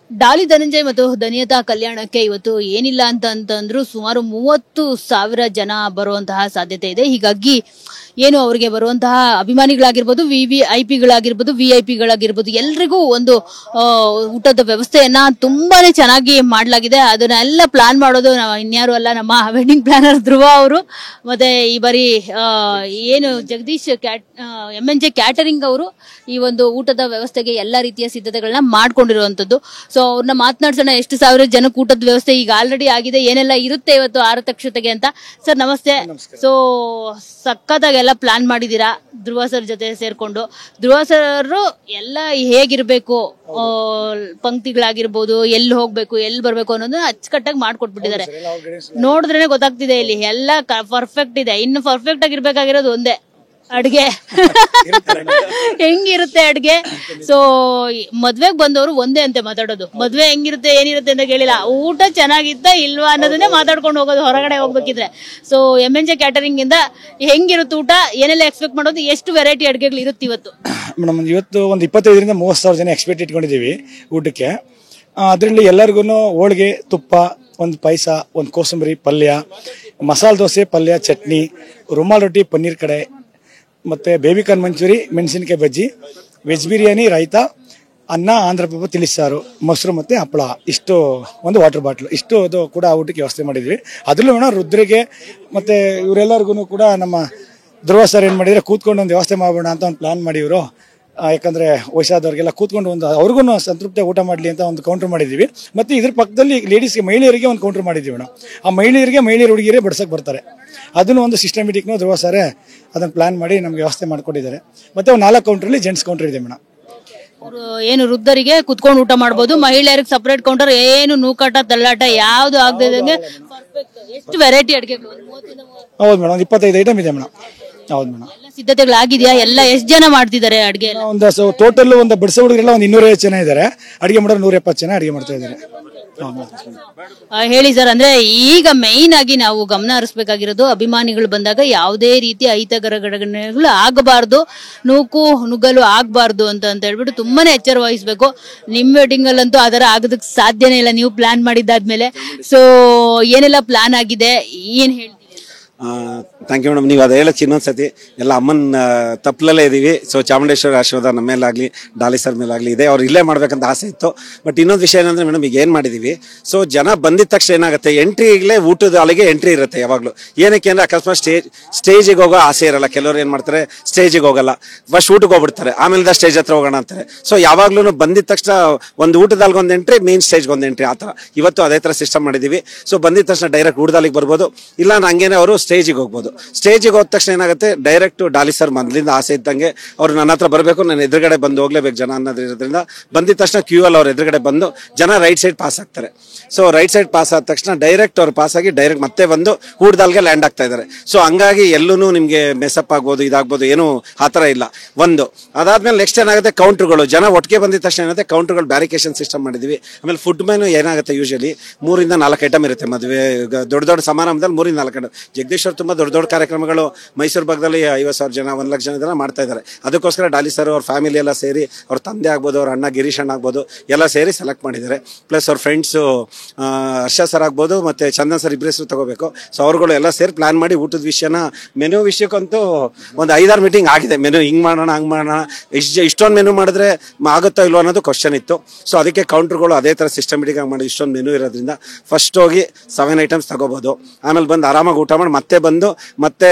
ಡಾಲಿ ಧನಂಜಯ್ ಮತ್ತು ಧನ್ಯತಾ ಕಲ್ಯಾಣಕ್ಕೆ ಇವತ್ತು ಏನಿಲ್ಲ ಅಂತಂದ್ರು ಸುಮಾರು 30,000 ಜನ ಬರುವಂತಹ ಸಾಧ್ಯತೆ ಇದೆ. ಹೀಗಾಗಿ ಏನು ಅವರಿಗೆ ಬರುವಂತಹ ಅಭಿಮಾನಿಗಳಾಗಿರ್ಬೋದು, VVIPಗಳಾಗಿರ್ಬೋದು, VIP ಎಲ್ರಿಗೂ ಒಂದು ಊಟದ ವ್ಯವಸ್ಥೆಯನ್ನ ತುಂಬಾನೇ ಚೆನ್ನಾಗಿ ಮಾಡಲಾಗಿದೆ. ಅದನ್ನೆಲ್ಲ ಪ್ಲಾನ್ ಮಾಡೋದು ಇನ್ಯಾರು ಅಲ್ಲ, ನಮ್ಮ ವೆಡ್ಡಿಂಗ್ ಪ್ಲಾನರ್ ಧ್ರುವ ಅವರು. ಮತ್ತೆ ಈ ಬಾರಿ ಏನು ಜಗದೀಶ್ MNJ ಕ್ಯಾಟರಿಂಗ್ ಅವರು ಈ ಒಂದು ಊಟದ ವ್ಯವಸ್ಥೆಗೆ ಎಲ್ಲಾ ರೀತಿಯ ಸಿದ್ಧತೆಗಳನ್ನ ಮಾಡ್ಕೊಂಡಿರುವಂತದ್ದು. ಸೊ ಅವ್ರನ್ನ ಮಾತನಾಡ್ಸೋಣ, ಎಷ್ಟು ಸಾವಿರ ಜನಕ್ಕೆ ಊಟದ ವ್ಯವಸ್ಥೆ ಈಗ ಆಲ್ರೆಡಿ ಆಗಿದೆ, ಏನೆಲ್ಲ ಇರುತ್ತೆ ಇವತ್ತು ಆರತಕ್ಷತೆಗೆ ಅಂತ. ಸರ್ ನಮಸ್ತೆ. ಸೊ ಸಕ್ಕತ್ತಾಗೆಲ್ಲ ಪ್ಲಾನ್ ಮಾಡಿದೀರಾ ಧ್ರುವ ಸರ್ ಜೊತೆ ಸೇರ್ಕೊಂಡು. ಧ್ರುವ ಸರ್ ಎಲ್ಲ ಹೇಗಿರ್ಬೇಕು, ಪಂಕ್ತಿಗಳಾಗಿರ್ಬೋದು, ಎಲ್ಲಿ ಹೋಗ್ಬೇಕು, ಎಲ್ಲಿ ಬರ್ಬೇಕು ಅನ್ನೋದು ಅಚ್ಚುಕಟ್ಟಾಗಿ ಮಾಡ್ಕೊಟ್ಬಿಟ್ಟಿದ್ದಾರೆ. ನೋಡಿದ್ರೇನೆ ಗೊತ್ತಾಗ್ತಿದೆ ಇಲ್ಲಿ ಎಲ್ಲ ಪರ್ಫೆಕ್ಟ್ ಇದೆ. ಇನ್ನು ಪರ್ಫೆಕ್ಟ್ ಆಗಿರ್ಬೇಕಾಗಿರೋದು ಒಂದೇ, ಅಡ್ಗೆ ಹೆಂಗಿರುತ್ತೆ ಅಡ್ಗೆ. ಸೊ ಮದ್ವೆಗ್ ಬಂದವರು ಒಂದೇ ಅಂತೆ ಮಾತಾಡೋದು, ಮದ್ವೆ ಹೆಂಗಿರುತ್ತೆ ಏನಿರುತ್ತೆ ಅಂತ ಕೇಳಿಲ್ಲ, ಊಟ ಚೆನ್ನಾಗಿತ್ತ ಇಲ್ವಾ ಅನ್ನೋದನ್ನೇ ಮಾತಾಡ್ಕೊಂಡು ಹೋಗೋದು ಹೊರಗಡೆ ಹೋಗ್ಬೇಕಿದ್ರೆ. ಸೊ MNJ ಕ್ಯಾಟರಿಂಗ್ ಇಂದ ಹೆಂಗಿರುತ್ತೆ ಊಟ, ಏನೆಲ್ಲ ಎಕ್ಸ್ಪೆಕ್ಟ್ ಮಾಡೋದು, ಎಷ್ಟು ವೆರೈಟಿ ಅಡ್ಗೆಗಳು ಇರುತ್ತೆ ಇವತ್ತು? ಮೇಡಮ್ ಇವತ್ತು ಒಂದು 25ರಿಂದ 30,000 ಜನ ಎಕ್ಸ್ಪೆಕ್ಟ್ ಇಟ್ಕೊಂಡಿದೀವಿ ಊಟಕ್ಕೆ. ಅದರಲ್ಲಿ ಎಲ್ಲರಿಗೂ ಹೋಳಿಗೆ, ತುಪ್ಪ, ಒಂದು ಪಾಯಸ, ಒಂದು ಕೋಸಂಬರಿ ಪಲ್ಯ, ಮಸಾಲೆ ದೋಸೆ, ಪಲ್ಯ, ಚಟ್ನಿ, ರುಮಾಲ್ ರೊಟ್ಟಿ, ಪನ್ನೀರ್ ಕಡೆ, ಮತ್ತೆ ಬೇಬಿಕಾರ್ನ್ ಮಂಚೂರಿ, ಮೆಣಸಿನಕಾಯಿ ಬಜ್ಜಿ, ವೆಜ್ ಬಿರಿಯಾನಿ, ರಾಯ್ತಾ, ಅನ್ನ, ಆಂಧ್ರ ಪಪ್ಪ, ತಿಳಿಸಾರು, ಮೊಸರು ಮತ್ತೆ ಹಪ್ಪಳ, ಇಷ್ಟು ಒಂದು ವಾಟರ್ ಬಾಟ್ಲು, ಇಷ್ಟು ಅದು ಕೂಡ ಊಟಕ್ಕೆ ವ್ಯವಸ್ಥೆ ಮಾಡಿದ್ವಿ. ಅದ್ರಲ್ಲೂ ಮೇಡಮ್ ರುದ್ರಿಗೆ ಮತ್ತೆ ಇವರೆಲ್ಲರಿಗೂ ಕೂಡ ನಮ್ಮ ಧ್ರುವ ಸರ್ ಏನ್ ಮಾಡಿದ್ರೆ ಕೂತ್ಕೊಂಡು ಒಂದು ವ್ಯವಸ್ಥೆ ಮಾಡೋಣ ಅಂತ ಒಂದು ಪ್ಲಾನ್ ಮಾಡಿ ಇವರು. ಯಾಕಂದ್ರೆ ವಯಸ್ಸಾದವ್ರಿಗೆಲ್ಲ ಕೂತ್ಕೊಂಡು ಒಂದು ಅವ್ರಿಗೂ ಸಂತೃಪ್ತಿ ಊಟ ಮಾಡಲಿ ಅಂತ ಒಂದು ಕೌಂಟರ್ ಮಾಡಿದ್ದೀವಿ. ಮತ್ತೆ ಇದ್ರ ಪಕ್ಕದಲ್ಲಿ ಲೇಡೀಸ್ಗೆ, ಮಹಿಳೆಯರಿಗೆ ಒಂದು ಕೌಂಟರ್ ಮಾಡಿದ್ದೀವಿ ಮೇಡಮ್. ಆ ಮಹಿಳೆಯರು ಹುಡುಗಿಯರೇ ಬಡ್ಸಕ್ಕೆ ಬರ್ತಾರೆ. ಅದನ್ನು ಒಂದು ಸಿಸ್ಟಮೆಟಿಕ್ನು ಧ್ರುವ ಸರ್ ಅದನ್ನು ಪ್ಲಾನ್ ಮಾಡಿ ನಮ್ಗೆ ವ್ಯವಸ್ಥೆ ಮಾಡ್ಕೊಂಡಿದ್ದಾರೆ. ಮತ್ತೆ ಒಂದು 4 ಕೌಂಟ್ರಲ್ಲಿ ಜೆಂಟ್ಸ್ ಕೌಂಟರ್ ಇದೆ ಮೇಡಮ್. ಏನು ವೃದ್ಧರಿಗೆ ಕುತ್ಕೊಂಡು ಊಟ ಮಾಡಬಹುದು, ಮಹಿಳೆಯರಿಗೆ ಸಪರೇಟ್ ಕೌಂಟರ್, ಏನು ನೂಕಾಟ ತಳ್ಳಾಟ ಯಾವ್ದು ಆಗದೆ ಎಷ್ಟು ವೆರೈಟಿ ಅಡುಗೆಗಳು. ಹೌದು ಮೇಡಮ್, 25 ಐಟಮ್ ಇದೆ ಮೇಡಮ್. ಹೌದು ಮೇಡಮ್. ಎಲ್ಲ ಸಿದ್ಧತೆಗಳಾಗಿದೆಯಾ? ಎಲ್ಲ ಎಷ್ಟು ಜನ ಮಾಡ್ತಿದ್ದಾರೆ ಅಡುಗೆ? ಒಂದು ಟೋಟಲ್ ಒಂದು ಬಡಿಸೋ ಹುಡುಗರೆಲ್ಲ ಒಂದು 250 ಜನ ಇದ್ದಾರೆ. ಅಡುಗೆ ಮಾಡೋರು 170 ಜನ ಅಡುಗೆ ಮಾಡ್ತಾ ಇದ್ದಾರೆ. ಹೇಳಿ ಸರ್, ಅಂದ್ರೆ ಈಗ ಮೈನ್ ಆಗಿ ನಾವು ಗಮನ ಹರಿಸಬೇಕಾಗಿರೋದು, ಅಭಿಮಾನಿಗಳು ಬಂದಾಗ ಯಾವುದೇ ರೀತಿ ಅಹಿತಕರಗಳು ಆಗಬಾರ್ದು, ನೂಕು ನುಗ್ಗಲು ಆಗ್ಬಾರ್ದು ಅಂತ ಹೇಳ್ಬಿಟ್ಟು ತುಂಬಾನೇ ಎಚ್ಚರ ವಹಿಸ್ಬೇಕು. ನಿಮ್ ವೆಡ್ಡಿಂಗ್ ಅಲ್ಲಂತೂ ಅದರ ಆಗೋದಕ್ಕೆ ಸಾಧ್ಯನೇ ಇಲ್ಲ, ನೀವು ಪ್ಲಾನ್ ಮಾಡಿದ್ದಾದ್ಮೇಲೆ. ಸೊ ಏನೆಲ್ಲ ಪ್ಲಾನ್ ಆಗಿದೆ, ಏನ್ ಹೇಳಿ? Thank you madam. ನೀವು ಅದು ಹೇಳಕ್ಕೆ ಇನ್ನೊಂದ್ಸತಿ ಎಲ್ಲ ಅಮ್ಮನ ತಪ್ಪಲಲ್ಲೇ ಇದ್ದೀವಿ. ಸೊ ಚಾಮುಂಡೇಶ್ವರಿ ಆಶೀರ್ವಾದ ನಮ್ಮ ಮೇಲಾಗಲಿ, ಡಾಲಿ ಸರ್ ಮೇಲಾಗಲಿ ಇದೆ. ಅವ್ರು ಇಲ್ಲೇ ಮಾಡ್ಬೇಕಂತ ಆಸೆ ಇತ್ತು. ಬಟ್ ಇನ್ನೊಂದು ವಿಷಯ ಏನಂದ್ರೆ ಮೇಡಮ್, ಈಗ ಏನು ಮಾಡಿದ್ದೀವಿ, ಸೊ ಜನ ಬಂದಿದ ತಕ್ಷಣ ಏನಾಗುತ್ತೆ, ಎಂಟ್ರಿಗಳೇ ಊಟದ ಅಲ್ಲಿಗೆ ಎಂಟ್ರಿ ಇರುತ್ತೆ ಯಾವಾಗಲೂ. ಏನಕ್ಕೆ ಅಂದರೆ ಅಕಸ್ಮಾತ್ ಸ್ಟೇಜಿಗೆ ಹೋಗೋ ಆಸೆ ಇರಲ್ಲ. ಕೆಲವರು ಏನು ಮಾಡ್ತಾರೆ, ಸ್ಟೇಜಿಗೆ ಹೋಗಲ್ಲ, ಫಸ್ಟ್ ಊಟಕ್ಕೆ ಹೋಗ್ಬಿಡ್ತಾರೆ, ಆಮೇಲೆ ಸ್ಟೇಜ್ ಹತ್ರ ಹೋಗೋಣ ಅಂತಾರೆ. ಸೊ ಯಾವಾಗ್ಲೂ ಬಂದಿದ ತಕ್ಷಣ ಒಂದು ಊಟದಲ್ಲಿ ಒಂದು ಎಂಟ್ರಿ, ಮೇನ್ ಸ್ಟೇಜ್ಗೆ ಒಂದು ಎಂಟ್ರಿ, ಆ ಥರ ಇವತ್ತು ಅದೇ ಥರ ಸಿಸ್ಟಮ್ ಮಾಡಿದ್ದೀವಿ. ಸೊ ಬಂದಿದ ತಕ್ಷಣ ಡೈರೆಕ್ಟ್ ಊಟದಲ್ಲಿಗೆ ಬರ್ಬೋದು, ಇಲ್ಲ ಹಂಗೇನೆ ಅವರು ಸ್ಟೇಜಿಗೆ ಹೋಗ್ಬೋದು. ಸ್ಟೇಜಿಗೆ ಹೋದ ತಕ್ಷಣ ಏನಾಗುತ್ತೆ, ಡೈರೆಕ್ಟ್ ಡಾಲಿ ಸರ್ ಮೊದಲಿಂದ ಆಸೆ ಇದ್ದಂಗೆ ಅವ್ರು ನನ್ನ ಹತ್ರ ಬರಬೇಕು, ನಾನು ಎದುರುಗಡೆ ಬಂದು ಹೋಗ್ಲೇಬೇಕು ಜನ ಅನ್ನೋದ್ರಿಂದ ಬಂದಿದ ತಕ್ಷಣ ಕ್ಯೂ ಅಲ್ಲಿ ಅವ್ರ ಎದುರುಗಡೆ ಬಂದು ಜನ ರೈಟ್ ಸೈಡ್ ಪಾಸ್ ಆಗ್ತಾರೆ. ಸೊ ರೈಟ್ ಸೈಡ್ ಪಾಸ್ ಆದ ತಕ್ಷಣ ಡೈರೆಕ್ಟ್ ಅವ್ರು ಪಾಸ್ ಆಗಿ ಡೈರೆಕ್ಟ್ ಮತ್ತೆ ಬಂದು ಊಟದಲ್ಗೆ ಲ್ಯಾಂಡ್ ಆಗ್ತಾ ಇದ್ದಾರೆ. ಸೊ ಹಂಗಾಗಿ ಎಲ್ಲೂ ನಿಮಗೆ ಮೆಸಪ್ ಆಗ್ಬೋದು, ಇದಾಗ್ಬೋದು, ಏನು ಆ ಥರ ಇಲ್ಲ. ಒಂದು ಅದಾದ್ಮೇಲೆ ನೆಕ್ಸ್ಟ್ ಏನಾಗುತ್ತೆ, ಕೌಂಟರ್ಗಳು. ಜನ ಒಟ್ಟಿಗೆ ಬಂದಿದ ತಕ್ಷಣ ಏನಾಗುತ್ತೆ, ಕೌಂಟರ್ಗಳು ಬ್ಯಾರಿಕೇಷನ್ ಸಿಸ್ಟಮ್ ಮಾಡಿದ್ವಿ. ಆಮೇಲೆ ಫುಡ್ ಮೆನು ಏನಾಗುತ್ತೆ, ಯೂಶಲಿ 3 ರಿಂದ 4 ಐಟಮ್ ಇರುತ್ತೆ. ಮದುವೆ ದೊಡ್ಡ ಸಮಾರಂಭದಲ್ಲಿ 3 ರಿಂದ 4 ಐಟಮ್. ಜಗದೀಶ್ ಅವರು ತುಂಬಾ ದೊಡ್ಡ ಕಾರ್ಯಕ್ರಮಗಳು ಮೈಸೂರು ಭಾಗದಲ್ಲಿ 50,000 ಜನ, 1 ಲಕ್ಷ ಜನ ಇದೆಲ್ಲ ಮಾಡ್ತಾ ಇದ್ದಾರೆ. ಅದಕ್ಕೋಸ್ಕರ ಡಾಲಿ ಸರ್ ಅವ್ರ ಫ್ಯಾಮಿಲಿ ಎಲ್ಲ ಸೇರಿ, ಅವ್ರ ತಂದೆ ಆಗ್ಬೋದು, ಅವ್ರ ಅಣ್ಣ ಗಿರೀಶ್ ಅಣ್ಣ ಆಗ್ಬೋದು, ಎಲ್ಲ ಸೇರಿ ಸೆಲೆಕ್ಟ್ ಮಾಡಿದ್ದಾರೆ. ಪ್ಲಸ್ ಅವ್ರ ಫ್ರೆಂಡ್ಸು ಹರ್ಷ ಸರ್ ಆಗ್ಬೋದು, ಮತ್ತೆ ಚಂದನ್ ಸರ್, ಇಬ್ಬರ ಹೆಸರು ತಗೋಬೇಕು. ಸೊ ಅವ್ರುಗಳು ಎಲ್ಲ ಸೇರಿ ಪ್ಲಾನ್ ಮಾಡಿ ಊಟದ ವಿಷಯನ, ಮೆನು ವಿಷಯಕ್ಕಂತೂ ಒಂದು 5-6 ಮೀಟಿಂಗ್ ಆಗಿದೆ. ಮೆನು ಹಿಂಗೆ ಮಾಡೋಣ, ಹಂಗೆ ಮಾಡೋಣ, ಇಷ್ಟೊಂದು ಮೆನು ಮಾಡಿದ್ರೆ ಆಗುತ್ತೋ ಇಲ್ವೋ ಅನ್ನೋದು ಕ್ವಶನ್ ಇತ್ತು. ಸೊ ಅದಕ್ಕೆ ಕೌಂಟರ್ಗಳು ಅದೇ ಥರ ಸಿಸ್ಟಮೆಟಿಕ್ ಆಗಿ ಮಾಡಿ ಇಷ್ಟೊಂದು ಮೆನು ಇರೋದ್ರಿಂದ ಫಸ್ಟ್ ಹೋಗಿ 7 ಐಟಮ್ಸ್ ತಗೋಬೋದು, ಆಮೇಲೆ ಬಂದು ಆರಾಮಾಗಿ ಊಟ ಮಾಡಿ ಮತ್ತೆ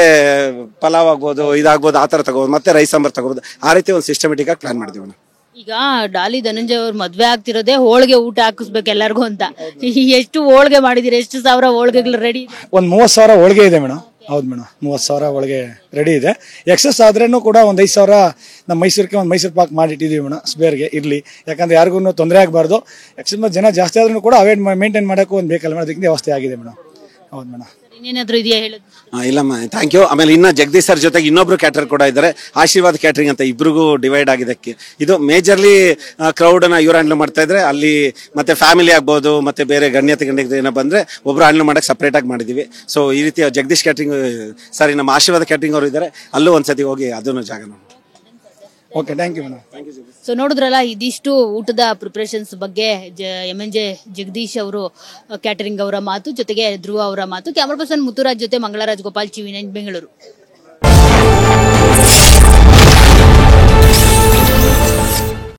ಪಲಾವ್ ಆಗ್ಬೋದು, ಇದಾಗ್ಬೋದು, ಆ ಥರ ತಗೋಬೋದು, ಮತ್ತೆ ರೈಸ್ ಸಾಂಬಾರ್ ತಗೋಬೋದು. ಆ ರೀತಿ ಒಂದು ಸಿಸ್ಟಮೆಟಿಕ್ ಆಗಿ ಪ್ಲಾನ್ ಮಾಡಿದ್ದೀವಿ. ಈಗ ಡಾಲಿ ಧನಂಜಯ್ ಅವ್ರ ಮದ್ವೆ ಆಗ್ತಿರೋದೇ ಹೋಳಿಗೆ ಊಟ ಹಾಕಿಸ್ಬೇಕು ಎಲ್ಲರಿಗೂ ಅಂತ. ಎಷ್ಟು ಹೋಳಿಗೆ ಮಾಡಿದಿರಿ, ಎಷ್ಟು ಸಾವಿರ ಹೋಳಿಗೆಗಳು ರೆಡಿ? ಒಂದು 30,000 ಹೋಳಿಗೆ ಇದೆ ಮೇಡಮ್. ಹೌದು ಮೇಡಮ್, 30,000 ಒಳಗೆ ರೆಡಿ ಇದೆ. ಎಕ್ಸಸ್ ಆದ್ರೂ ಕೂಡ ಒಂದು 5,000 ನಮ್ಮ ಮೈಸೂರಿಗೆ ಒಂದು ಮೈಸೂರು ಪಾಕ್ ಮಾಡಿಟ್ಟಿದ್ದೀವಿ ಮೇಡಮ್, ಸ್ಪೇರ್ಗೆ ಇರಲಿ. ಯಾಕಂದ್ರೆ ಯಾರಿಗೂ ತೊಂದರೆ ಆಗಬಾರ್ದು. ಎಕ್ಸಸ್ ಜನ ಜಾಸ್ತಿ ಆದ್ರೂ ಕೂಡ ಅವಾಯ್ಡ್ ಮೇಂಟೈನ್ ಮಾಡೋಕ್ಕೂ ಒಂದು ಬೇಕಲ್ಲ ಮೇಡಮ್, ಅದಕ್ಕೆ ವ್ಯವಸ್ಥೆ ಆಗಿದೆ ಮೇಡಮ್. ಹೌದು ಮೇಡಮ್. ಇನ್ನೇನಾದ್ರೂ ಇದೆಯಾ ಹೇಳೋದು? ಇಲ್ಲಮ್ಮ, ಥ್ಯಾಂಕ್ ಯು. ಆಮೇಲೆ ಇನ್ನ ಜಗದೀಶ್ ಸರ್ ಜೊತೆಗೆ ಇನ್ನೊಬ್ರು ಕ್ಯಾಟರ್ ಕೂಡ ಇದ್ದಾರೆ, ಆಶೀರ್ವಾದ್ ಕ್ಯಾಟರಿಂಗ್ ಅಂತ. ಇಬ್ರಿಗೂ ಡಿವೈಡ್ ಆಗಿದ್ದಕ್ಕೆ ಇದು ಮೇಜರ್ಲಿ ಕ್ರೌಡ್ ನ ಇವ್ರು ಹ್ಯಾಂಡಲ್ ಮಾಡ್ತಾ ಇದ್ರೆ, ಅಲ್ಲಿ ಮತ್ತೆ ಫ್ಯಾಮಿಲಿ ಆಗ್ಬೋದು, ಮತ್ತೆ ಬೇರೆ ಗಣ್ಯತೆ ಏನೋ ಬಂದ್ರೆ ಒಬ್ರು ಹ್ಯಾಂಡಲ್ ಮಾಡಕ್ಕೆ ಸಪ್ರೇಟ್ ಆಗಿ ಮಾಡಿದೀವಿ. ಸೊ ಈ ರೀತಿ ಜಗದೀಶ್ ಕ್ಯಾಟರಿಂಗ್, ಸಾರಿ ನಮ್ಮ ಆಶೀರ್ವಾದ ಕ್ಯಾಟರಿಂಗ್ ಅವರು ಇದ್ದಾರೆ, ಅಲ್ಲೂ ಒಂದ್ಸತಿ ಹೋಗಿ ಅದನ್ನು ಜಾಗ ನೋಡಿ. Okay, thank you madam. So ನೋಡಿದ್ರಲ್ಲ, ಇದಿಷ್ಟು ಊಟದ ಪ್ರಿಪರೇಷನ್ಸ್ ಬಗ್ಗೆ MNJ ಜಗದೀಶ್ ಅವರು, ಕ್ಯಾಟರಿಂಗ್ ಅವರ ಮಾತು, ಜೊತೆಗೆ ಧ್ರುವ ಅವರ ಮಾತು. ಕ್ಯಾಮರಾ ಪರ್ಸನ್ ಮುತ್ತುರಾಜ್ ಜೊತೆ ಮಂಗಳರಾಜ್ ಗೋಪಾಲ್, TV9 ಬೆಂಗಳೂರು.